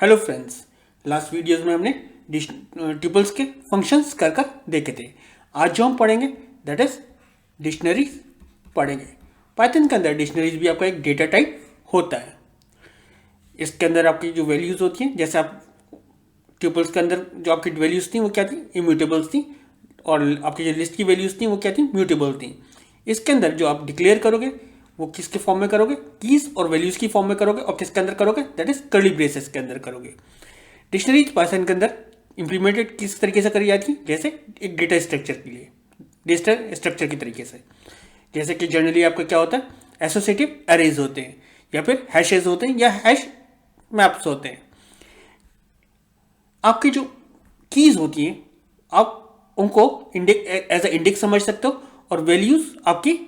Hello friends, last videos में हमने tuples के फंक्शंस कर देखे थे। आज जो हम पढ़ेंगे दैट इज डिक्शनरीज पढ़ेंगे। पाइथन के अंदर डिक्शनरीज भी आपका एक डेटा टाइप होता है। इसके अंदर आपकी जो वैल्यूज होती हैं, जैसे आप ट्यूपल्स के अंदर जो आपकी वैल्यूज थी वो क्या थी, इम्यूटेबल्स थी, और आपकी जो लिस्ट की वैल्यूज थी वो क्या थी, म्यूटेबल थी। इसके अंदर जो आप डिक्लेयर करोगे वो किसके फॉर्म में करोगे, कीज और वैल्यूज की फॉर्म में करोगे, और किसके अंदर करोगे, दैट इज कर्ली ब्रेसेस के अंदर करोगे। डिक्शनरी पाइथन के अंदर इंप्लीमेंटेड किस तरीके से करी जाती है, जैसे एक डेटा स्ट्रक्चर के लिए, डेटा स्ट्रक्चर की तरीके से। जैसे कि जनरली आपका क्या होता है, एसोसिएटिव एरेज होते हैं, या फिर हैशेज होते हैं, या हैश मैप्स होते हैं। आपकी जो कीज होती हैं आप उनको एज ए इंडेक्स समझ सकते हो, और वैल्यूज आपकी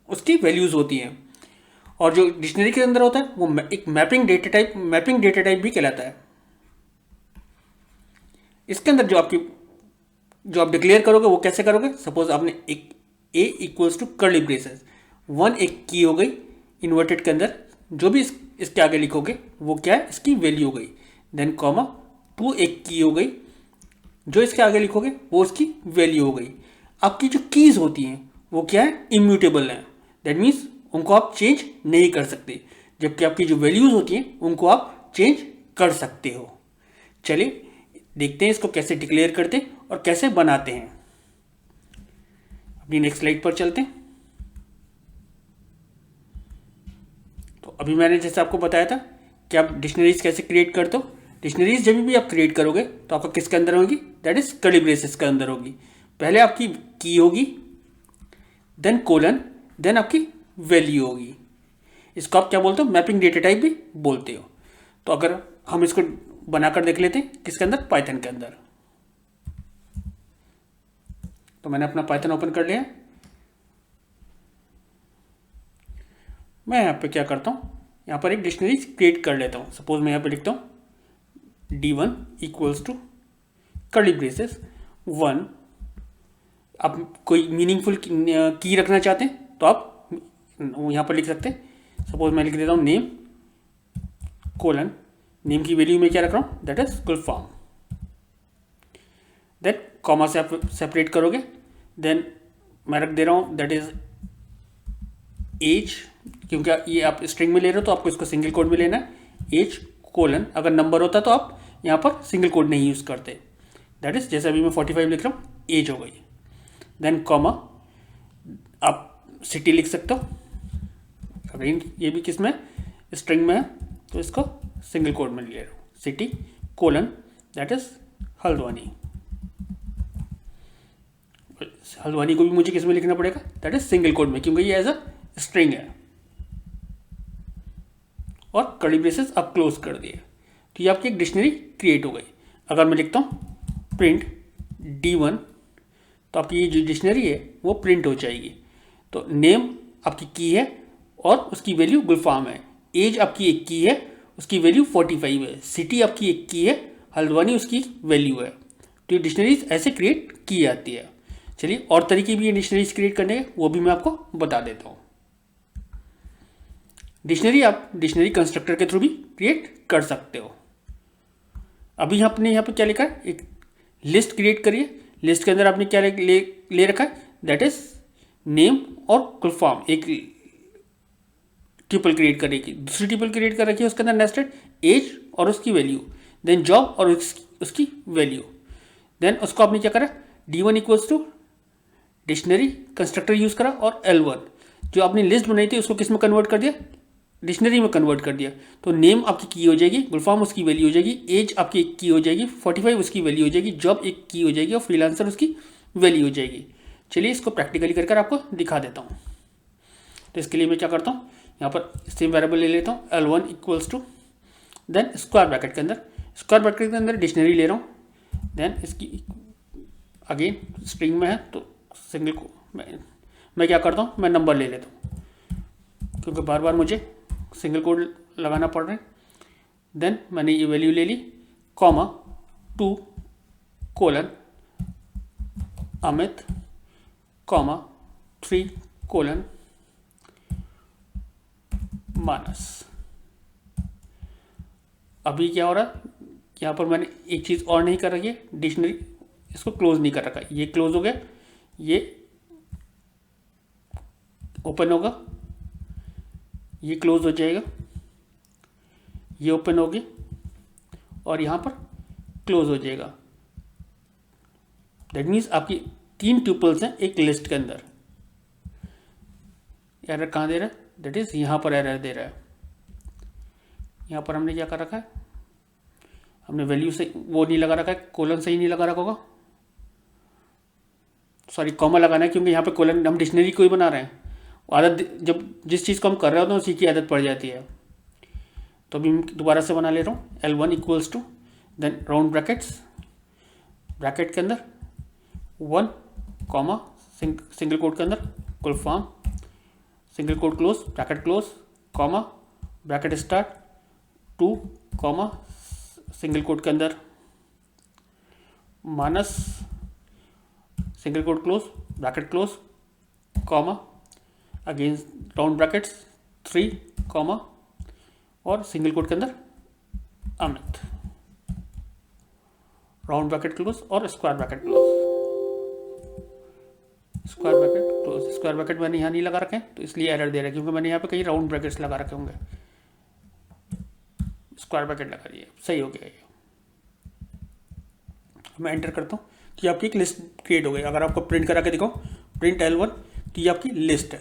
उसकी वैल्यूज होती हैं। और जो डिक्शनरी के अंदर होता है वो एक मैपिंग डेटा टाइप भी कहलाता है। इसके अंदर जो आप डिक्लेयर करोगे वो कैसे करोगे, सपोज आपने एक ए इक्वल्स टू कर्ली ब्रेसेस, 1 एक की हो गई, इन्वर्टेड के अंदर जो भी इसके आगे लिखोगे वो क्या है, इसकी वैल्यू हो गई। देन कॉमा 2 एक की हो गई, जो इसके आगे लिखोगे वो उसकी वैल्यू हो गई। आपकी जो कीज होती हैं वो क्या है, इम्यूटेबल है। दैट मीन्स उनको आप चेंज नहीं कर सकते, जबकि आपकी जो वैल्यूज होती हैं उनको आप चेंज कर सकते हो। चलिए देखते हैं इसको कैसे डिक्लेयर करते हैं और कैसे बनाते हैं। अपनी नेक्स्ट स्लाइड पर चलते हैं। तो अभी मैंने जैसे आपको बताया था कि आप डिक्शनरीज कैसे क्रिएट करते हो। डिक्शनरीज जब भी आप क्रिएट करोगे तो आपका किसके अंदर होगी, दैट इज कर्ली ब्रेसेस के अंदर होगी। पहले आपकी की होगी, देन कोलन, देन आपकी वैल्यू होगी। इसको आप क्या बोलते हो, मैपिंग डेटा टाइप भी बोलते हो। तो अगर हम इसको बनाकर देख लेते हैं किसके अंदर, पाइथन के अंदर। तो मैंने अपना पाइथन ओपन कर लिया। मैं यहाँ पे क्या करता हूँ, यहाँ पर एक डिक्शनरी क्रिएट कर लेता हूँ। सपोज मैं यहाँ पे लिखता हूँ D1 equals to curly braces 1। आप कोई मीनिंगफुल की रखना चाहते हैं तो आप यहाँ पर लिख सकते हैं। सपोज मैं लिख देता हूँ नेम कोलन, नेम की वैल्यू में क्या रख रहा हूँ, that is full form. Then comma से आप सेपरेट करोगे, देन मैं रख दे रहा हूँ दैट इज एज, क्योंकि ये आप स्ट्रिंग में ले रहे हो तो आपको इसको सिंगल कोड में लेना है। एज कोलन, अगर नंबर होता तो आप यहाँ पर सिंगल कोड नहीं यूज़ करते। दैट इज जैसे अभी मैं 45 लिख रहा हूँ, एज हो गई। देन कॉमा आप सिटी लिख सकते हो। अगेन ये भी किस में, स्ट्रिंग में है, तो इसको सिंगल कोड में ले रहा हूँ, city colon, that is Haldwani. Haldwani को भी मुझे किस में लिखना पड़ेगा, दैट इज सिंगल कोड में, क्योंकि ये एज अ स्ट्रिंग है। और कर्ली ब्रेसेस आप क्लोज कर दिए, तो ये आपकी एक डिक्शनरी क्रिएट हो गई। अगर मैं लिखता हूँ प्रिंट D1, तो आपकी ये जो डिक्शनरी है वो प्रिंट हो जाएगी। तो नेम आपकी की है और उसकी वैल्यू गुलफाम है, एज आपकी एक की है, उसकी वैल्यू 45 है, सिटी आपकी एक की है, हल्द्वानी उसकी वैल्यू है। तो ये डिक्शनरीज ऐसे क्रिएट की जाती है। चलिए और तरीके भी ये डिक्शनरीज क्रिएट करने के वो भी मैं आपको बता देता हूँ। डिक्शनरी आप डिक्शनरी कंस्ट्रक्टर के थ्रू भी क्रिएट कर सकते हो। अभी आपने यहाँ पे क्या लिखा है, एक लिस्ट क्रिएट करिए। लिस्ट के अंदर आपने क्या ले रखा है, दैट इज नेम और फुल फॉर्म। एक ट्यूपल क्रिएट करेगी, दूसरी ट्यूपल क्रिएट कर रखी है, उसके अंदर नेस्टेड एज और उसकी वैल्यू, देन जॉब और उसकी वैल्यू। देन उसको आपने क्या करा, D1 equals to dictionary constructor use करा, और L1 जो आपने लिस्ट बनाई थी उसको किस में कन्वर्ट कर दिया, डिक्शनरी में कन्वर्ट कर दिया। तो नेम आपकी की हो जाएगी, गुलफाम उसकी वैल्यू हो जाएगी, एज आपकी एक की हो जाएगी, 45 उसकी वैल्यू हो जाएगी, जॉब एक की हो जाएगी, और फ्रीलांसर उसकी वैल्यू हो जाएगी। चलिए इसको प्रैक्टिकली कर आपको दिखा देता हूँ। तो इसके लिए मैं क्या करता हूँ, यहाँ पर सेम वेरिएबल ले लेता हूँ L1 equals to, then square bracket के अंदर डिक्शनरी ले रहा हूँ। देन इसकी अगेन स्ट्रिंग में है तो सिंगल को मैं क्या करता हूँ, मैं नंबर ले लेता हूँ, क्योंकि बार बार मुझे सिंगल कोड लगाना पड़ रहा है। देन मैंने ये वैल्यू ले ली, comma 2 colon Amit, comma 3 colon Manas. अभी क्या हो रहा है, यहाँ पर मैंने एक चीज़ और नहीं कर रखी है, डिक्शनरी इसको क्लोज नहीं कर रखा, ये क्लोज हो गया, ये ओपन होगा, ये क्लोज हो जाएगा, ये ओपन होगी और यहाँ पर क्लोज हो जाएगा। दैट मीन्स आपकी 3 ट्यूपल्स हैं एक लिस्ट के अंदर। एरर कहाँ दे रहा है, दैट इज यहाँ पर एरर दे रहा है। यहाँ पर हमने क्या कर रखा है, हमने वैल्यू से वो नहीं लगा रखा है, कोलन सही नहीं लगा रखा होगा, सॉरी कॉमा लगाना है, क्योंकि यहाँ पे कोलन हम डिक्शनरी को ही बना रहे हैं। आदत जब जिस चीज़ को हम कर रहे होते हैं उसी की आदत पड़ जाती है। तो अभी दोबारा से बना ले रहा हूँ, L1 equals to, then round brackets, bracket के अंदर 1 कॉमा सिंगल कोट के अंदर full form, single quote close, bracket close, comma bracket start 2 comma single quote के अंदर minus single quote close, bracket close, comma again round brackets 3 comma और single quote के अंदर Amit, round bracket close और square bracket close, square bracket close. Square bracket मैंने यहाँ नहीं लगा रखे हैं तो इसलिए एरर दे रहा है, क्योंकि मैंने यहाँ पे कहीं राउंड ब्रैकेट्स लगा रखे होंगे, स्क्वायर ब्रैकेट लगा दिए, सही हो गया ये। मैं एंटर करता हूँ तो ये आपकी एक लिस्ट क्रिएट हो गई। अगर आपको प्रिंट करा के दिखाऊँ, प्रिंट L1, तो ये आपकी लिस्ट है।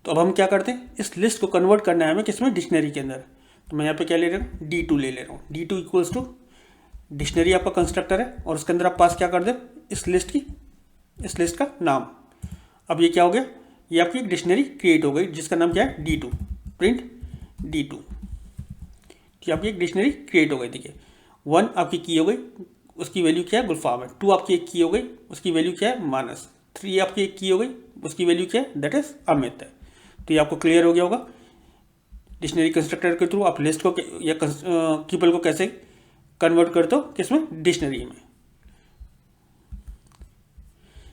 तो अब हम क्या करते हैं, इस लिस्ट को कन्वर्ट करना है हमें किसमें, डिक्शनरी के अंदर। तो मैं यहाँ पे क्या ले रहा हूँ, D2 ले रहा हूँ। D2 इक्वल्स टू डिक्शनरी आपका कंस्ट्रक्टर है और उसके अंदर आप पास क्या कर दे, इस लिस्ट का नाम। अब ये क्या हो गया, ये आपकी एक डिक्शनरी क्रिएट हो गई जिसका नाम क्या है, D2, प्रिंट D2। तो आपकी एक डिक्शनरी क्रिएट हो गई। देखिए 1 आपकी की हो गई, उसकी वैल्यू क्या है, गुलफाम है। 2 आपकी एक की हो गई, उसकी वैल्यू क्या है, मानस। 3 आपकी एक की हो गई, उसकी वैल्यू क्या है, दैट इज अमित है। तो ये आपको क्लियर हो गया होगा, डिक्शनरी कंस्ट्रक्टर के थ्रू आप लिस्ट को या ट्यूपल को कैसे कन्वर्ट करते हो, किसमें, डिक्शनरी में।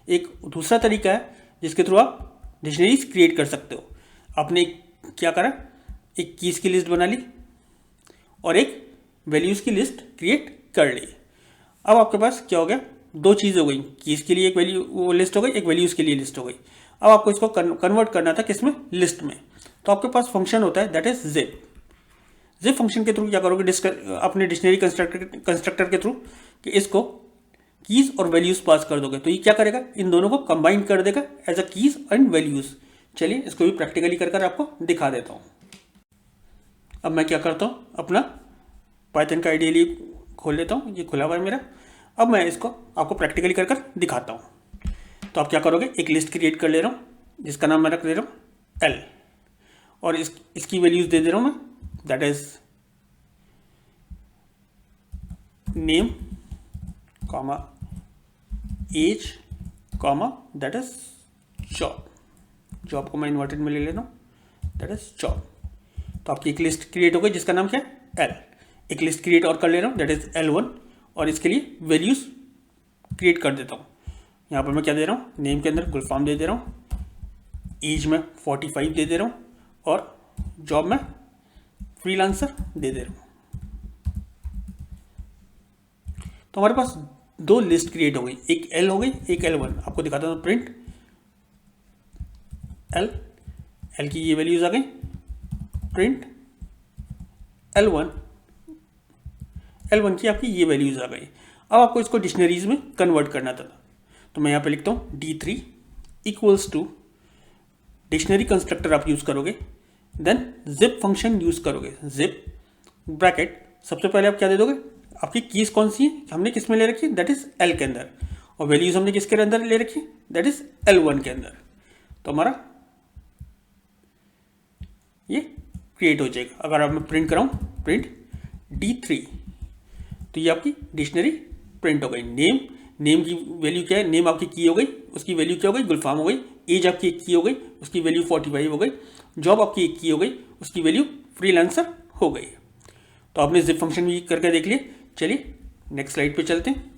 एक दूसरा तरीका है जिसके थ्रू आप डिक्शनरीज क्रिएट कर सकते हो। आपने क्या करा, एक कीज की लिस्ट बना ली और एक वैल्यूज़ की लिस्ट क्रिएट कर ली। अब आपके पास क्या हो गया, 2 चीज़ हो गई, कीज के लिए एक वैल्यू वो लिस्ट हो गई, एक वैल्यूज़ के लिए लिस्ट हो गई। अब आपको इसको कन्वर्ट करना था किसमें, लिस्ट में। तो आपके पास फंक्शन होता है that is zip. Zip function के थ्रू क्या करोगे, अपने डिक्शनरी कंस्ट्रक्टर के थ्रू कि इसको कीज और वैल्यूज़ पास कर दोगे, तो ये क्या करेगा, इन दोनों को कंबाइन कर देगा as a keys and values. चलिए इसको भी प्रैक्टिकली कर आपको दिखा देता हूँ। अब मैं क्या करता हूँ, अपना पाइथन का आइडियली खोल लेता हूँ, ये खुला हुआ है मेरा। अब मैं इसको आपको प्रैक्टिकली कर दिखाता हूँ। तो आप क्या करोगे, एक लिस्ट क्रिएट कर ले रहा हूँ जिसका नाम मैं रख दे रहा हूँ L, और इसकी वैल्यूज़ दे रहा हूँ मैं, that is name comma age comma that is job. Job को मैं इन्वर्टेड में ले लेता हूँ, दैट इज जॉब। तो आपकी एक लिस्ट क्रिएट हो गई जिसका नाम क्या है, L। एक लिस्ट क्रिएट और कर ले रहा हूँ दैट इज L1, और इसके लिए वैल्यूज़ क्रिएट कर देता हूँ। यहाँ पर मैं क्या दे रहा हूँ, नेम के अंदर गुलफाम दे रहा हूँ, एज में 45 दे रहा हूँ, और जॉब में फ्रीलांसर दे रहा हूँ। तो हमारे पास 2 लिस्ट क्रिएट हो गई, एक L हो गई, एक L1। आपको दिखाता हूँ, प्रिंट L की ये वैल्यूज आ गई, प्रिंट L1 की आपकी ये वैल्यूज आ गई। अब आपको इसको डिक्शनरीज में कन्वर्ट करना था, तो मैं यहाँ पे लिखता हूँ D3 equals to, dictionary constructor आप यूज़ करोगे, देन जिप फंक्शन यूज़ करोगे, जिप ब्रैकेट। सबसे पहले आप क्या दे दोगे, आपकी कीज कौन सी है, हमने किस में ले रखी है, दैट इज L के अंदर, और वैल्यूज हमने किसके अंदर ले रखी है, दैट इज L1 के अंदर। तो हमारा ये क्रिएट हो जाएगा। अगर आप मैं प्रिंट कराऊँ, प्रिंट D3, तो ये आपकी डिक्शनरी प्रिंट हो गई। नेम की वैल्यू क्या है, नेम आपकी की हो गई, उसकी वैल्यू क्या हो गई, गुलफाम हो गई। एज आपकी एक की हो गई, उसकी वैल्यू 45 हो गई। जॉब आपकी एक की हो गई, उसकी वैल्यू फ्रीलांसर हो गई। तो आपने जिप फंक्शन भी करके देख लिए। चलिए नेक्स्ट स्लाइड पे चलते हैं।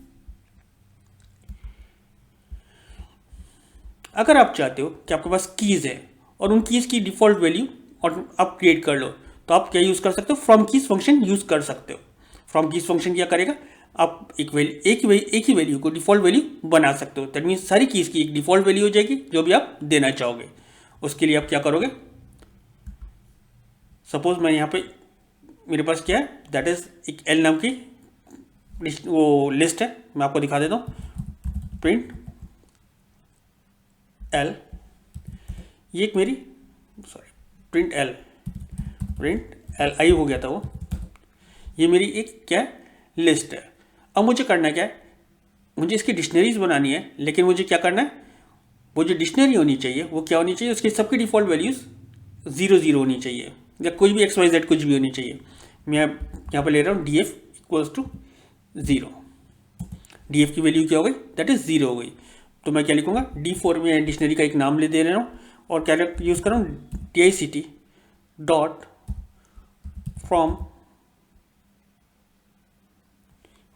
अगर आप चाहते हो कि आपके पास कीज़ है और उन कीज़ की डिफ़ॉल्ट वैल्यू और आप क्रिएट कर लो, तो आप क्या यूज़ कर सकते हो, फ्रॉम कीज फंक्शन यूज़ कर सकते हो। फ्रॉम कीज फंक्शन क्या करेगा, आप एक ही वैल्यू को डिफ़ॉल्ट वैल्यू बना सकते हो। दैट मीन्स सारी कीज़ की एक डिफ़ॉल्ट वैल्यू हो जाएगी जो भी आप देना चाहोगे। उसके लिए आप क्या करोगे, सपोज मैं यहाँ पे मेरे पास क्या है, दैट इज़ एक एल नाम की वो लिस्ट है, मैं आपको दिखा देता हूँ। प्रिंट एल, ये एक मेरी प्रिंट एल आई हो गया था वो, ये मेरी एक क्या है, लिस्ट है। अब मुझे करना क्या है, मुझे इसकी डिक्शनरीज बनानी है, लेकिन मुझे क्या करना है, वो जो डिक्शनरी होनी चाहिए वो क्या होनी चाहिए, उसकी सबकी डिफ़ॉल्ट वैल्यूज़ 0 होनी चाहिए, या कोई भी XYZ कुछ भी होनी चाहिए। मैं यहाँ पर ले रहा हूँ DF इक्वल्स टू 0। DF की वैल्यू क्या हो गई, दैट इज़ 0 हो गई। तो मैं क्या लिखूँगा, D4 में डिक्शनरी का एक नाम ले दे रहा हूँ और क्या यूज़ कर रहा हूँ, DICT डॉट फ्रॉम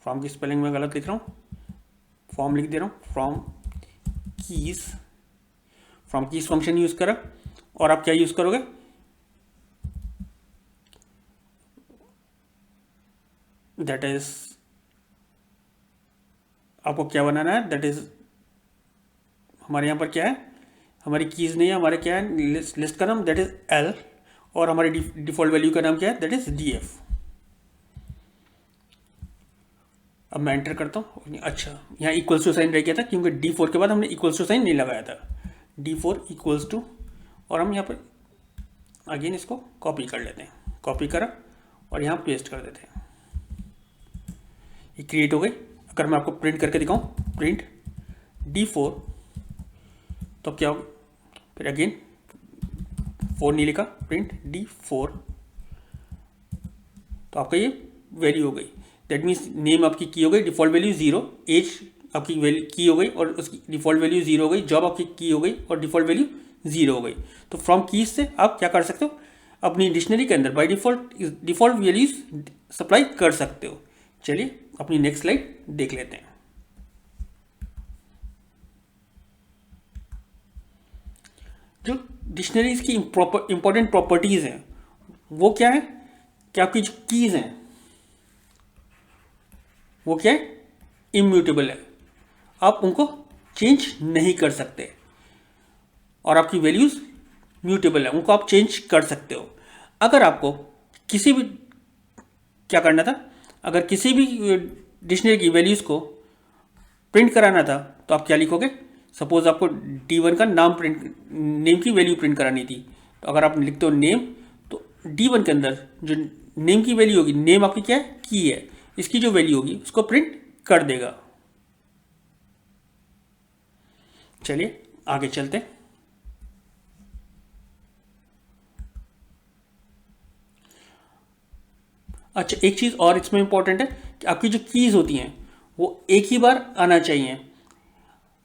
की स्पेलिंग में गलत लिख रहा हूँ, फॉर्म लिख दे रहा हूँ, फ्रॉम कीज फंक्शन यूज़ करा। और आप क्या यूज़ करोगे, दैट इज आपको क्या बनाना है, दैट इज हमारे यहाँ पर क्या है, हमारी कीज़ नहीं है, हमारे क्या है, लिस्ट का नाम दैट इज L, और हमारी डिफ़ॉल्ट वैल्यू का नाम क्या है, दैट इज DF। अब मैं एंटर करता हूँ। अच्छा, यहाँ इक्वल्स टू साइन रह गया था क्योंकि D4 के बाद हमने इक्वल्स टू साइन नहीं लगाया था। D4 इक्वल्स टू, और हम यहाँ पर अगेन इसको कॉपी कर लेते हैं, कॉपी करा और यहाँ पेस्ट कर देते हैं। ये क्रिएट हो गई। अगर मैं आपको प्रिंट करके दिखाऊँ, प्रिंट D4, तो क्या होगा, फिर अगेन 4 नहीं लिखा, प्रिंट D4, तो आपका ये वैल्यू हो गई। दैट मीन्स नेम आपकी की हो गई, डिफ़ॉल्ट वैल्यू 0, एज आपकी वैल्यू की हो गई और उसकी डिफ़ॉल्ट वैल्यू 0 हो गई, जॉब आपकी की हो गई और डिफ़ॉल्ट वैल्यू 0 हो गई। तो फ्रॉम कीज से आप क्या कर सकते हो, अपनी डिक्शनरी के अंदर बाय डिफ़ॉल्ट वैल्यूज सप्लाई कर सकते हो। चलिए अपनी नेक्स्ट स्लाइड देख लेते हैं। जो डिक्शनरीज की इंपॉर्टेंट प्रॉपर्टीज़ हैं वो क्या है, कि आपकी जो कीज़ हैं वो क्या है, इम्यूटेबल है, आप उनको चेंज नहीं कर सकते, और आपकी वैल्यूज़ म्यूटेबल है, उनको आप चेंज कर सकते हो। अगर आपको किसी भी क्या करना था, अगर किसी भी डिक्शनरी की वैल्यूज़ को प्रिंट कराना था तो आप क्या लिखोगे, सपोज आपको D1 का नेम की वैल्यू प्रिंट करानी थी, तो अगर आप लिखते हो नेम, तो D1 के अंदर जो नेम की वैल्यू होगी, नेम आपकी क्या है, की है, इसकी जो वैल्यू होगी उसको प्रिंट कर देगा। चलिए आगे चलते हैं। अच्छा, एक चीज़ और इसमें इंपॉर्टेंट है कि आपकी जो कीज़ होती हैं वो एक ही बार आना चाहिए।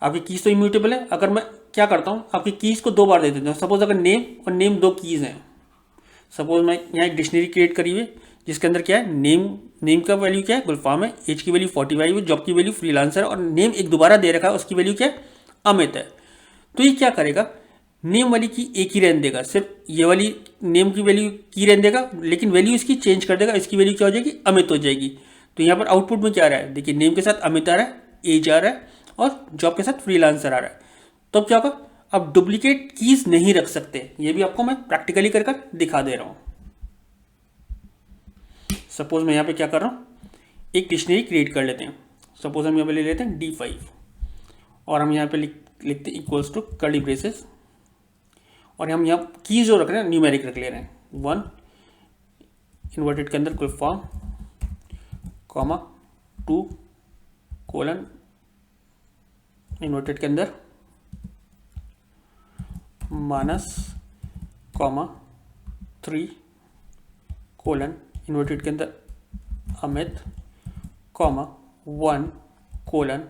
आपकी कीज़ तो इम्यूटेबल है, अगर मैं क्या करता हूँ, आपकी कीज़ को 2 बार दे देता हूँ। सपोज अगर नेम और नेम 2 कीज़ हैं, सपोज मैं यहाँ एक डिक्शनरी क्रिएट करी हुई जिसके अंदर क्या है, नेम का वैल्यू क्या है, गुलफाम है, एज की वैल्यू 45 है, जॉब की वैल्यू फ्रीलांसर है, और नेम एक दोबारा दे रखा है, उसकी वैल्यू क्या है, अमित है। तो ये क्या करेगा, नेम वाली की एक ही रहने देगा, सिर्फ ये वाली नेम की वैल्यू की रहने देगा, लेकिन वैल्यू इसकी चेंज कर देगा, इसकी वैल्यू क्या हो जाएगी, अमित हो जाएगी। तो यहाँ पर आउटपुट में क्या आ रहा है, देखिए नेम के साथ अमित आ रहा है, एज आ रहा है, और जॉब के साथ फ्रीलांसर आ रहा है। तो अब क्या होगा, अब डुप्लीकेट कीज नहीं रख सकते, ये भी आपको मैं प्रैक्टिकली कर दिखा दे रहा हूँ। सपोज मैं यहाँ पे क्या कर रहा हूँ, एक डिक्शनरी क्रिएट कर लेते हैं। सपोज हम यहाँ पे ले लेते हैं D5, और हम यहाँ पे लिखते हैं इक्वल्स टू कर्ली ब्रेसेस, और हम यहाँ कीज जो रख रहे हैं न्यूमेरिक रख ले रहे हैं, 1 इन्वर्टेड के अंदर कोई फॉर्म, कॉमा 2 कोलन इन्वर्टेड के अंदर माइनस, कॉमा 3 कोलन इन्वर्टेड के अंदर अमित, कॉमा 1 कोलन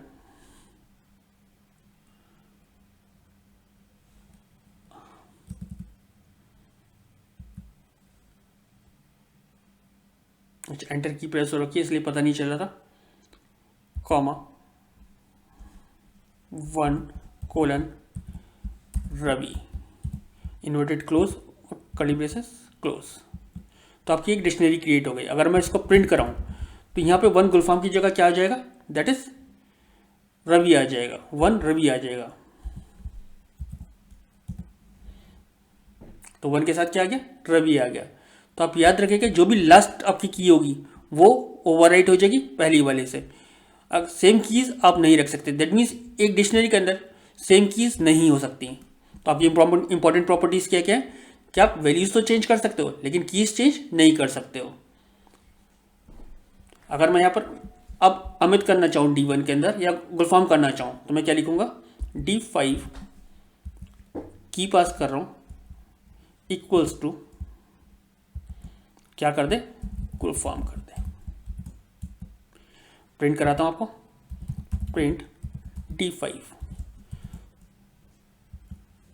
अच्छा, एंटर की प्रेस हो रखी है इसलिए पता नहीं चल रहा था, comma 1 colon Ravi inverted close और कर्ली ब्रेसेस क्लोज। तो आपकी एक डिक्शनरी क्रिएट हो गई। अगर मैं इसको प्रिंट कराऊँ तो यहाँ पे वन गुलफाम की जगह क्या आ जाएगा, दैट इज रवि आ जाएगा, वन रवि आ जाएगा। तो वन के साथ क्या आ गया, रवि आ गया। तो आप याद रखिएगा जो भी लास्ट आपकी की होगी वो ओवरराइट हो जाएगी पहली वाले से। अब सेम कीज आप नहीं रख सकते, दैट मीन्स एक डिक्शनरी के अंदर सेम कीज नहीं हो सकती। तो आपकी इंपॉर्टेंट प्रॉपर्टीज क्या क्या है कि आप वैल्यूज तो चेंज कर सकते हो लेकिन कीज चेंज नहीं कर सकते हो। अगर मैं यहाँ पर अब अमित करना चाहूँ D1 के अंदर या गुलफाम करना चाहूँ तो मैं क्या लिखूंगा, D5 की पास कर रहा हूँ इक्वल्स टू क्या कर दे, गुलफाम कर दे। प्रिंट कराता हूँ आपको, प्रिंट D5।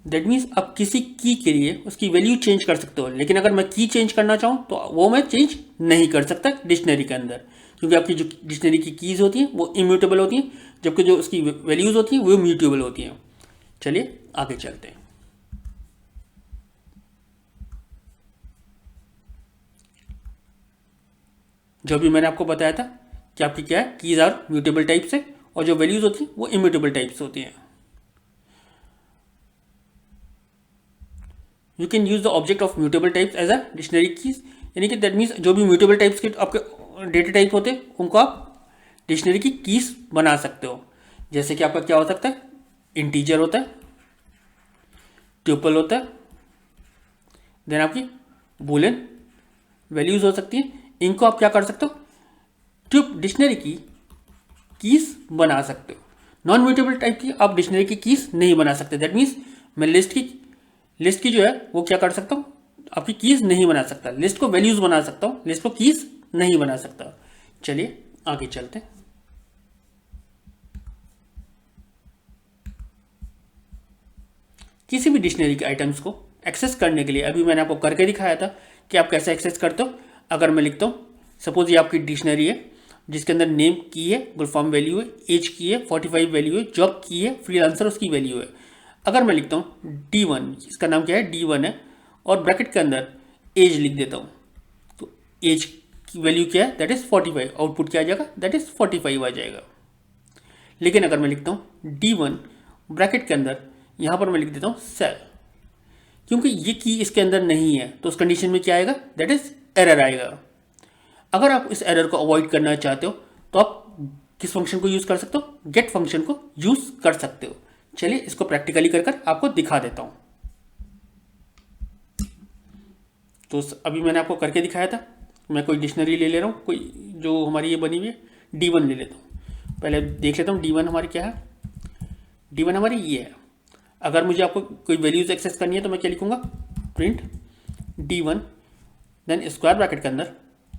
दैट मीन्स आप किसी की के लिए उसकी वैल्यू चेंज कर सकते हो, लेकिन अगर मैं की चेंज करना चाहूँ तो वो मैं चेंज नहीं कर सकता डिक्शनरी के अंदर, क्योंकि आपकी जो डिक्शनरी की कीज होती हैं वो इम्यूटेबल होती हैं, जबकि जो उसकी वैल्यूज होती हैं वो म्यूटेबल होती हैं। चलिए आगे चलते हैं। जो भी मैंने आपको बताया था कि आपकी क्या है, कीज आर म्यूटेबल टाइप से और जो वैल्यूज होती हैं वो इम्यूटेबल टाइप से होती हैं। You can use the object of mutable types as a dictionary keys, यानी कि दैट मीन्स जो भी म्यूटेबल टाइप्स के आपके डेटा टाइप होते हैं उनको आप डिक्शनरी की कीज बना सकते हो। जैसे कि आपका क्या हो सकता है, इंटीजर होता है, ट्यूपल होता है, देन आपकी बूलियन वैल्यूज हो सकती हैं। इनको आप क्या कर सकते हो, डिक्शनरी की कीज बना सकते हो। नॉन म्यूटेबल टाइप की आप डिक्शनरी की कीज नहीं बना सकते। दैट मीन्स मैं लिस्ट की जो है वो क्या कर सकता हूँ, आपकी कीज नहीं बना सकता। लिस्ट को वैल्यूज बना सकता हूँ, लिस्ट को कीज नहीं बना सकता। चलिए आगे चलते हैं। किसी भी डिक्शनरी के आइटम्स को एक्सेस करने के लिए अभी मैंने आपको करके दिखाया था कि आप कैसे एक्सेस करते हो। अगर मैं लिखता हूँ, सपोज ये आपकी डिक्शनरी है जिसके अंदर नेम की है, गुलफाम वैल्यू है, एज की है, 45 वैल्यू है, जॉब की है, फ्रीलांसर उसकी वैल्यू है। अगर मैं लिखता हूँ D1, इसका नाम क्या है, D1 है, और ब्रैकेट के अंदर एज लिख देता हूँ, तो एज की वैल्यू क्या है, दैट इज 45। आउटपुट क्या आ जाएगा, दैट इज 45 आ जाएगा। लेकिन अगर मैं लिखता हूँ D1 ब्रैकेट के अंदर, यहाँ पर मैं लिख देता हूँ सेल, क्योंकि ये की इसके अंदर नहीं है तो उस कंडीशन में क्या आएगा, दैट इज एरर आएगा। अगर आप इस एरर को अवॉइड करना चाहते हो तो आप किस फंक्शन को यूज कर सकते हो, गेट फंक्शन को यूज कर सकते हो। चलिए इसको प्रैक्टिकली कर आपको दिखा देता हूं। तो अभी मैंने आपको करके दिखाया था। मैं कोई डिक्शनरी ले रहा हूं, कोई जो हमारी ये बनी हुई है, D1 ले लेता हूं। पहले देख लेता हूं D1 हमारी क्या है। D1 हमारी ये है। अगर मुझे आपको कोई वैल्यूज एक्सेस करनी है तो मैं क्या लिखूंगा, print D1 then square bracket के अंदर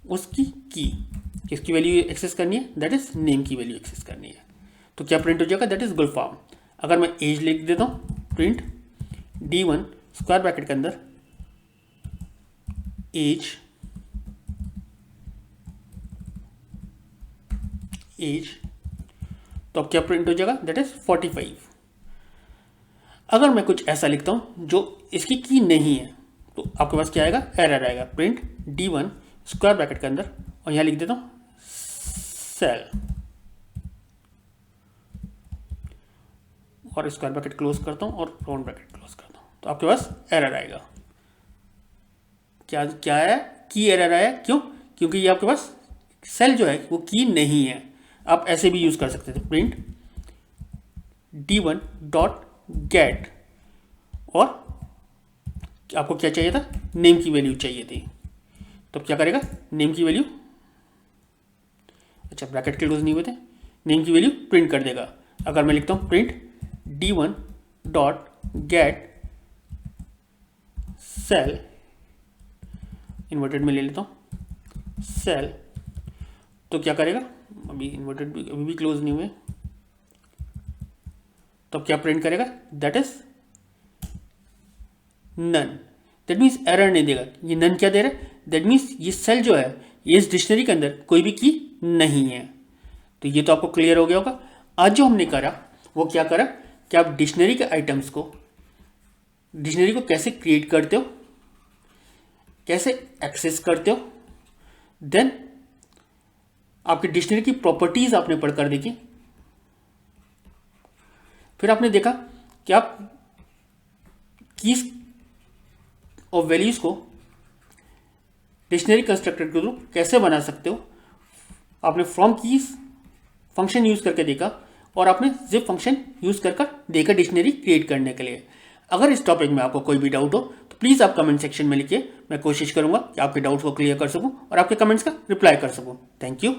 उसकी की, किसकी वैल्यू एक्सेस करनी है, दैट इज नेम की वैल्यू एक्सेस करनी है। तो क्या प्रिंट हो जाएगा, दैट इज गुलफाम। अगर मैं एज लिख देता हूँ, प्रिंट D1 स्क्वायर ब्रैकेट के अंदर एज तो अब क्या प्रिंट हो जाएगा, दैट इज 45। अगर मैं कुछ ऐसा लिखता हूँ जो इसकी की नहीं है तो आपके पास क्या आएगा, एरर आएगा। प्रिंट D1 स्क्वायर ब्रैकेट के अंदर, और यहां लिख देता हूं सेल, और स्क्वायर ब्रैकेट क्लोज करता हूं और राउंड ब्रैकेट क्लोज करता हूं, तो आपके पास एरर आएगा। क्या आया, की एरर आया। क्यों, क्योंकि ये आपके पास सेल जो है वो की नहीं है। आप ऐसे भी यूज कर सकते थे, प्रिंट D1 डॉट गेट, और आपको क्या चाहिए था, नेम की वैल्यू चाहिए थी, तो क्या करेगा, नेम की वैल्यू, अच्छा ब्रैकेट क्लोज नहीं हुए थे, नेम की वैल्यू प्रिंट कर देगा। अगर मैं लिखता हूं print D1 dot get cell, inverted में ले लेता हूं सेल, तो क्या करेगा, अभी इन्वर्टेड अभी भी क्लोज नहीं हुए, तो क्या प्रिंट करेगा, that is none. That means error नहीं देगा। ये नन क्या दे रहा है, दैट मीन्स ये सेल जो है ये इस डिक्शनरी के अंदर कोई भी की नहीं है। तो ये तो आपको क्लियर हो गया होगा। आज जो हमने करा वो क्या करा कि आप डिक्शनरी के आइटम्स को, डिक्शनरी को कैसे क्रिएट करते हो, कैसे एक्सेस करते हो, देन आपकी डिक्शनरी की प्रॉपर्टीज आपने पढ़कर देखी, फिर आपने देखा कि आप कीज और वैल्यूज को डिक्शनरी कंस्ट्रक्टर के थ्रू कैसे बना सकते हो। आपने फ्रॉम कीज फंक्शन यूज करके देखा और आपने जिप फंक्शन यूज कर देखा डिक्शनरी क्रिएट करने के लिए। अगर इस टॉपिक में आपको कोई भी डाउट हो तो प्लीज़ आप कमेंट सेक्शन में लिखिए, मैं कोशिश करूंगा कि आपके डाउट्स को क्लियर कर सकूं और आपके कमेंट्स का रिप्लाई कर सकूं। Thank you.